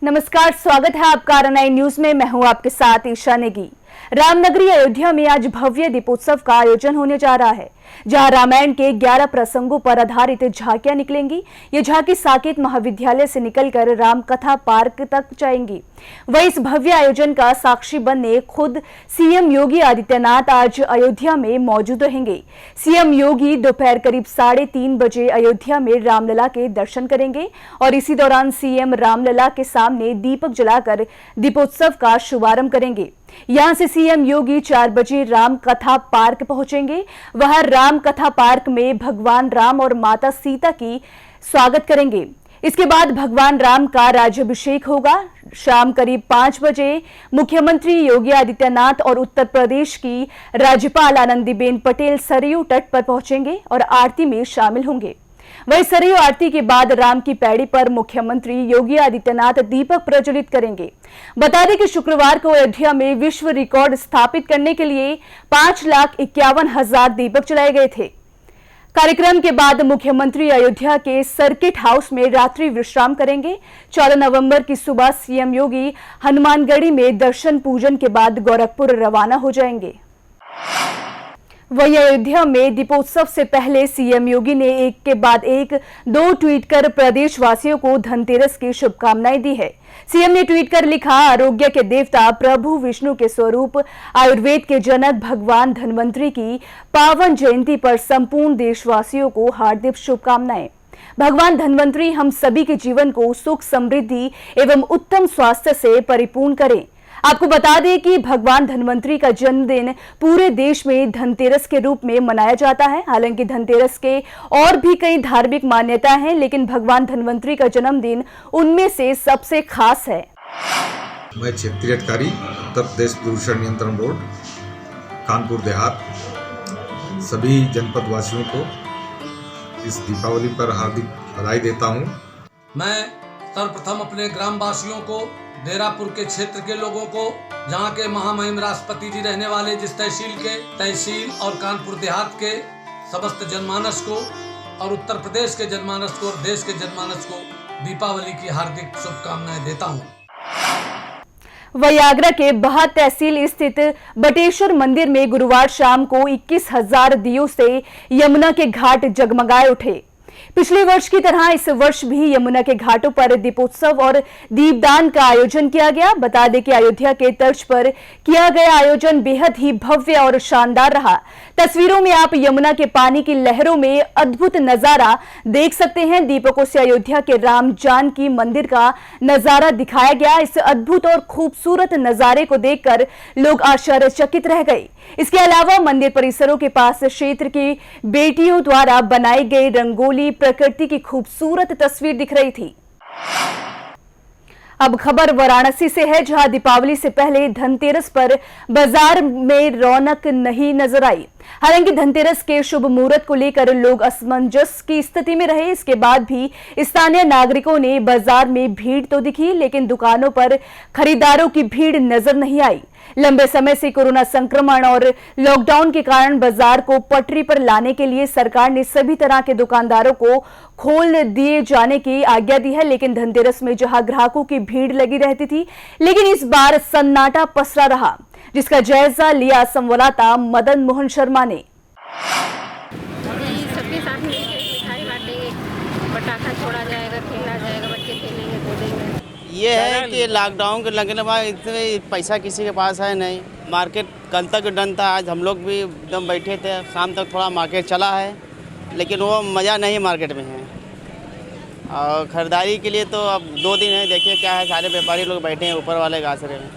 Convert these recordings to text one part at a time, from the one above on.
नमस्कार, स्वागत है आपका RNI न्यूज में। मैं हूं आपके साथ ईशा नेगी। रामनगरी अयोध्या में आज भव्य दीपोत्सव का आयोजन होने जा रहा है, जहां रामायण के 11 प्रसंगों पर आधारित झांकियां निकलेंगी। ये झांकी साकेत महाविद्यालय से निकलकर रामकथा पार्क तक जाएंगी। वहीं इस भव्य आयोजन का साक्षी बनने खुद सीएम योगी आदित्यनाथ आज अयोध्या में मौजूद रहेंगे। सीएम योगी दोपहर करीब 3:30 बजे अयोध्या में रामलला के दर्शन करेंगे और इसी दौरान सीएम रामलला के सामने दीपक जलाकर दीपोत्सव का शुभारंभ करेंगे। यहां से सीएम योगी 4 बजे राम कथा पार्क पहुंचेंगे। वह राम कथा पार्क में भगवान राम और माता सीता की स्वागत करेंगे। इसके बाद भगवान राम का राज्याभिषेक होगा। शाम करीब 5 बजे मुख्यमंत्री योगी आदित्यनाथ और उत्तर प्रदेश की राज्यपाल आनंदीबेन पटेल सरयू तट पर पहुंचेंगे और आरती में शामिल होंगे। वहीं सरयू आरती के बाद राम की पैड़ी पर मुख्यमंत्री योगी आदित्यनाथ दीपक प्रज्वलित करेंगे। बता दें कि शुक्रवार को अयोध्या में विश्व रिकॉर्ड स्थापित करने के लिए 5,51,000 दीपक जलाए गए थे। कार्यक्रम के बाद मुख्यमंत्री अयोध्या के सर्किट हाउस में रात्रि विश्राम करेंगे। 14 नवंबर की सुबह सीएम योगी हनुमानगढ़ी में दर्शन पूजन के बाद गोरखपुर रवाना हो जाएंगे। वहीं अयोध्या में दीपोत्सव से पहले सीएम योगी ने एक के बाद एक 2 ट्वीट कर प्रदेशवासियों को धनतेरस की शुभकामनाएं दी है। सीएम ने ट्वीट कर लिखा, आरोग्य के देवता प्रभु विष्णु के स्वरूप आयुर्वेद के जनक भगवान धन्वंतरि की पावन जयंती पर संपूर्ण देशवासियों को हार्दिक शुभकामनाएं। भगवान धन्वंतरि हम सभी के जीवन को सुख, समृद्धि एवं उत्तम स्वास्थ्य से परिपूर्ण करें। आपको बता दें कि भगवान धन्वंतरि का जन्मदिन पूरे देश में धनतेरस के रूप में मनाया जाता है। हालांकि धनतेरस के और भी कई धार्मिक मान्यताएं हैं, लेकिन भगवान धन्वंतरि का जन्मदिन उनमें से सबसे खास है। मैं क्षेत्रीय अधिकारी उत्तर प्रदेश प्रदूषण नियंत्रण बोर्ड कानपुर देहात सभी जनपद वासियों को इस दीपावली पर हार्दिक बधाई देता हूं। मैं सर्वप्रथम अपने ग्राम वासियों को, डेरापुर के क्षेत्र के लोगों को, जहां के महामहिम राष्ट्रपति जी रहने वाले जिस तहसील के, तहसील और कानपुर देहात के समस्त जनमानस को और उत्तर प्रदेश के जनमानस को और देश के जनमानस को दीपावली की हार्दिक शुभकामनाएं देता हूं। वहीं आगरा के बहाद तहसील स्थित बटेश्वर मंदिर में गुरुवार शाम को 21,000 दियों से यमुना के घाट जगमगाए उठे। पिछले वर्ष की तरह इस वर्ष भी यमुना के घाटों पर दीपोत्सव और दीपदान का आयोजन किया गया। बता दें कि अयोध्या के तर्ज पर किया गया आयोजन बेहद ही भव्य और शानदार रहा। तस्वीरों में आप यमुना के पानी की लहरों में अद्भुत नजारा देख सकते हैं। दीपकों से अयोध्या के राम जानकी मंदिर का नजारा दिखाया गया। इस अद्भुत और खूबसूरत नजारे को देखकर लोग आश्चर्यचकित रह गए। इसके अलावा मंदिर परिसरों के पास क्षेत्र की बेटियों द्वारा बनाई गई रंगोली प्रकृति की खूबसूरत तस्वीर दिख रही थी। अब खबर वाराणसी से है, जहां दीपावली से पहले धनतेरस पर बाजार में रौनक नहीं नजर आई। हालांकि धनतेरस के शुभ मुहूर्त को लेकर लोग असमंजस की स्थिति में रहे। इसके बाद भी स्थानीय नागरिकों ने बाजार में भीड़ तो दिखी, लेकिन दुकानों पर खरीदारों की भीड़ नजर नहीं आई। लंबे समय से कोरोना संक्रमण और लॉकडाउन के कारण बाजार को पटरी पर लाने के लिए सरकार ने सभी तरह के दुकानदारों को खोल दिए जाने की आज्ञा दी है, लेकिन धनतेरस में जहां ग्राहकों की भीड़ लगी रहती थी, लेकिन इस बार सन्नाटा पसरा रहा, जिसका जायजा लिया संवाददाता मदन मोहन शर्मा ने। सबके साथ मिठाई बांटेंगे, पटाखा छोड़ा जाएगा, खेला जाएगा, बच्चे खेलेंगे कूदेंगे। ये है कि लॉकडाउन के लगने के बाद इतने पैसा किसी के पास है नहीं। मार्केट कल तक डन था, आज हम लोग भी एकदम बैठे थे, शाम तक थोड़ा मार्केट चला है, लेकिन वो मज़ा नहीं मार्केट में है। और ख़रीदारी के लिए तो अब 2 दिन है, देखिए क्या है, सारे व्यापारी लोग बैठे हैं ऊपर वाले आसरे में।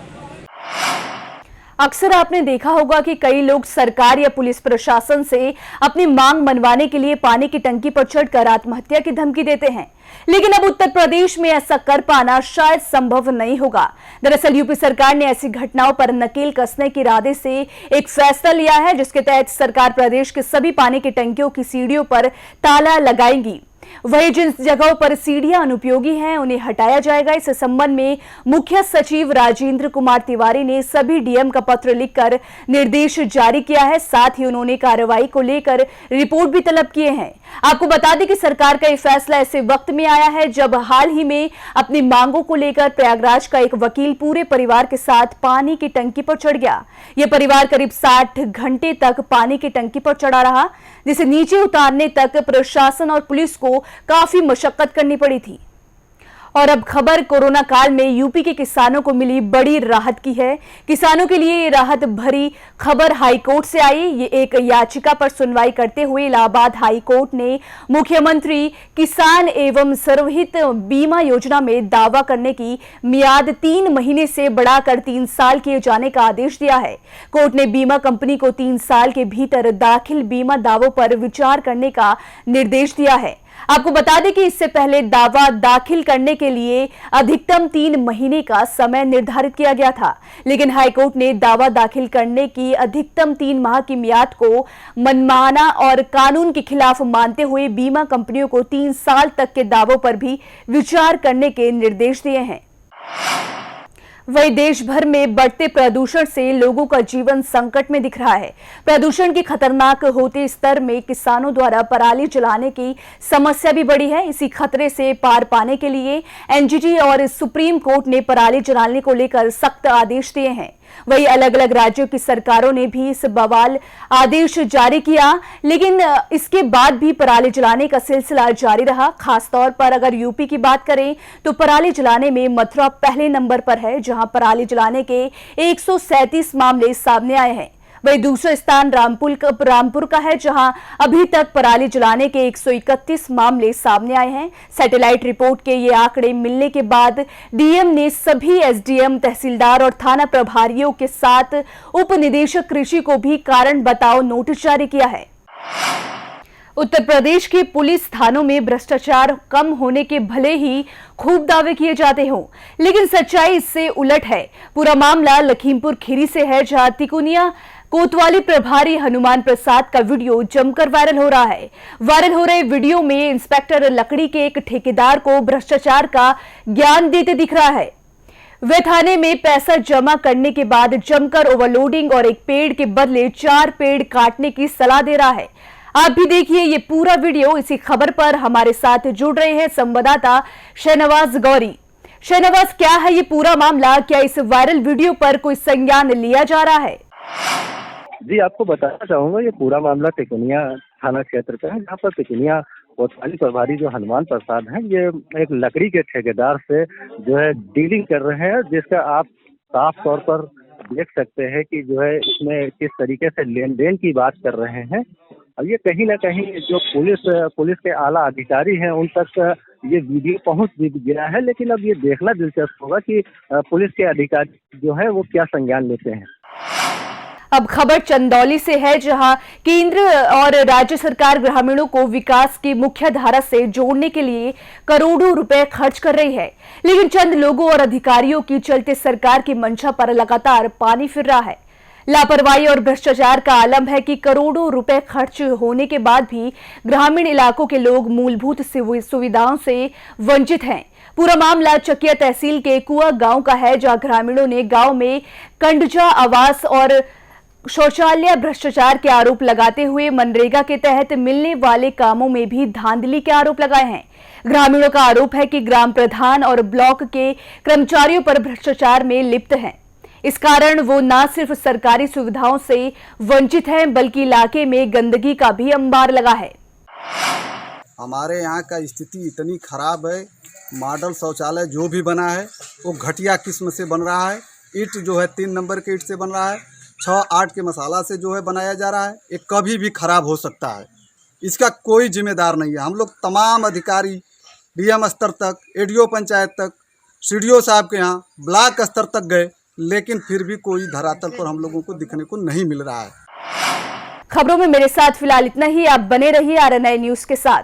अक्सर आपने देखा होगा कि कई लोग सरकार या पुलिस प्रशासन से अपनी मांग मनवाने के लिए पानी की टंकी पर चढ़कर आत्महत्या की धमकी देते हैं, लेकिन अब उत्तर प्रदेश में ऐसा कर पाना शायद संभव नहीं होगा। दरअसल यूपी सरकार ने ऐसी घटनाओं पर नकेल कसने के इरादे से एक फैसला लिया है, जिसके तहत सरकार प्रदेश के सभी पानी की टंकियों की सीढ़ियों पर ताला लगाएगी। वहीं जिन जगहों पर सीढ़ियां अनुपयोगी हैं उन्हें हटाया जाएगा। इस संबंध में मुख्य सचिव राजेंद्र कुमार तिवारी ने सभी डीएम का पत्र लिखकर निर्देश जारी किया है। साथ ही उन्होंने कार्रवाई को लेकर रिपोर्ट भी तलब किए हैं। आपको बता दें कि सरकार का यह फैसला ऐसे वक्त में आया है जब हाल ही में अपनी मांगों को लेकर प्रयागराज का एक वकील पूरे परिवार के साथ पानी की टंकी पर चढ़ गया। यह परिवार करीब 60 घंटे तक पानी की टंकी पर चढ़ा रहा, जिसे नीचे उतारने तक प्रशासन और पुलिस को काफी मशक्कत करनी पड़ी थी। और अब खबर कोरोना काल में यूपी के किसानों को मिली बड़ी राहत की है। किसानों के लिए ये राहत भरी खबर हाईकोर्ट से आई। ये एक याचिका पर सुनवाई करते हुए इलाहाबाद हाईकोर्ट ने मुख्यमंत्री किसान एवं सर्वहित बीमा योजना में दावा करने की मियाद 3 महीने से बढ़ाकर 3 साल किए जाने का आदेश दिया है। कोर्ट ने बीमा कंपनी को 3 साल के भीतर दाखिल बीमा दावों पर विचार करने का निर्देश दिया है। आपको बता दें कि इससे पहले दावा दाखिल करने के लिए अधिकतम 3 महीने का समय निर्धारित किया गया था, लेकिन हाईकोर्ट ने दावा दाखिल करने की अधिकतम 3 माह की मियाद को मनमाना और कानून के खिलाफ मानते हुए बीमा कंपनियों को 3 साल तक के दावों पर भी विचार करने के निर्देश दिए हैं। वहीं देश भर में बढ़ते प्रदूषण से लोगों का जीवन संकट में दिख रहा है। प्रदूषण के खतरनाक होते स्तर में किसानों द्वारा पराली जलाने की समस्या भी बढ़ी है। इसी खतरे से पार पाने के लिए एनजीटी और सुप्रीम कोर्ट ने पराली जलाने को लेकर सख्त आदेश दिए हैं। वहीं अलग अलग राज्यों की सरकारों ने भी इस बवाल आदेश जारी किया, लेकिन इसके बाद भी पराली जलाने का सिलसिला जारी रहा। खासतौर पर अगर यूपी की बात करें तो पराली जलाने में मथुरा पहले नंबर पर है, जहां पराली जलाने के 137 मामले सामने आए हैं। वहीं दूसरा स्थान रामपुर का है, जहां अभी तक पराली जलाने के 131 मामले सामने आए हैं। सैटेलाइट रिपोर्ट के ये आंकड़े मिलने के बाद डीएम ने सभी एसडीएम, तहसीलदार और थाना प्रभारियों के साथ उप निदेशक कृषि को भी कारण बताओ नोटिस जारी किया है। उत्तर प्रदेश के पुलिस थानों में भ्रष्टाचार कम होने के भले ही खूब दावे किए जाते हों, लेकिन सच्चाई इससे उलट है। पूरा मामला लखीमपुर खीरी से है, जहां तिकोनिया कोतवाली प्रभारी हनुमान प्रसाद का वीडियो जमकर वायरल हो रहा है। वायरल हो रहे वीडियो में इंस्पेक्टर लकड़ी के एक ठेकेदार को भ्रष्टाचार का ज्ञान देते दिख रहा है। वे थाने में पैसा जमा करने के बाद जमकर ओवरलोडिंग और एक पेड़ के बदले 4 पेड़ काटने की सलाह दे रहा है। आप भी देखिए ये पूरा वीडियो। इसी खबर पर हमारे साथ जुड़ रहे हैं संवाददाता शहनवाज गौरी। शहनवाज, क्या है ये पूरा मामला? क्या इस वायरल वीडियो पर कोई संज्ञान लिया जा रहा है? जी, आपको बताना चाहूंगा ये पूरा मामला तिकोनिया थाना क्षेत्र का है, जहाँ पर तिकोनिया कोतवाली प्रभारी जो हनुमान प्रसाद हैं, ये एक लकड़ी के ठेकेदार से जो है डीलिंग कर रहे हैं, जिसका आप साफ तौर पर देख सकते हैं कि जो है इसमें किस तरीके से लेन देन की बात कर रहे हैं। अब ये कहीं ना कहीं जो पुलिस के आला अधिकारी हैं उन तक ये वीडियो पहुंच भी गया है, लेकिन अब ये देखना दिलचस्प होगा कि पुलिस के अधिकारी जो है वो क्या संज्ञान लेते हैं। अब खबर चंदौली से है, जहां केंद्र और राज्य सरकार ग्रामीणों को विकास की मुख्य धारा से जोड़ने के लिए करोड़ों रुपए खर्च कर रही है, लेकिन चंद लोगों और अधिकारियों की चलते सरकार की मंशा पर लगातार पानी फिर रहा है। लापरवाही और भ्रष्टाचार का आलम है कि करोड़ों रुपए खर्च होने के बाद भी ग्रामीण इलाकों के लोग मूलभूत सुविधाओं से वंचित हैं। पूरा मामला चकिया तहसील के कुआ गांव का है, जहां ग्रामीणों ने गांव में कंडजा आवास और शौचालय भ्रष्टाचार के आरोप लगाते हुए मनरेगा के तहत मिलने वाले कामों में भी धांधली के आरोप लगाए हैं। ग्रामीणों का आरोप है कि ग्राम प्रधान और ब्लॉक के कर्मचारियों पर भ्रष्टाचार में लिप्त हैं। इस कारण वो न सिर्फ सरकारी सुविधाओं से वंचित हैं, बल्कि इलाके में गंदगी का भी अंबार लगा है। हमारे यहाँ का स्थिति इतनी खराब है, मॉडल शौचालय जो भी बना है वो घटिया किस्म से बन रहा है। ईंट जो है 3 नंबर के ईंट से बन रहा है, 6-8 के मसाला से जो है बनाया जा रहा है। ये कभी भी खराब हो सकता है, इसका कोई जिम्मेदार नहीं है। हम लोग तमाम अधिकारी डीएम स्तर तक, एडीओ पंचायत तक, सीडीओ साहब के यहाँ ब्लॉक स्तर तक गए, लेकिन फिर भी कोई धरातल पर हम लोगों को दिखने को नहीं मिल रहा है। खबरों में मेरे साथ फिलहाल इतना ही। आप बने रहिए RNI न्यूज के साथ।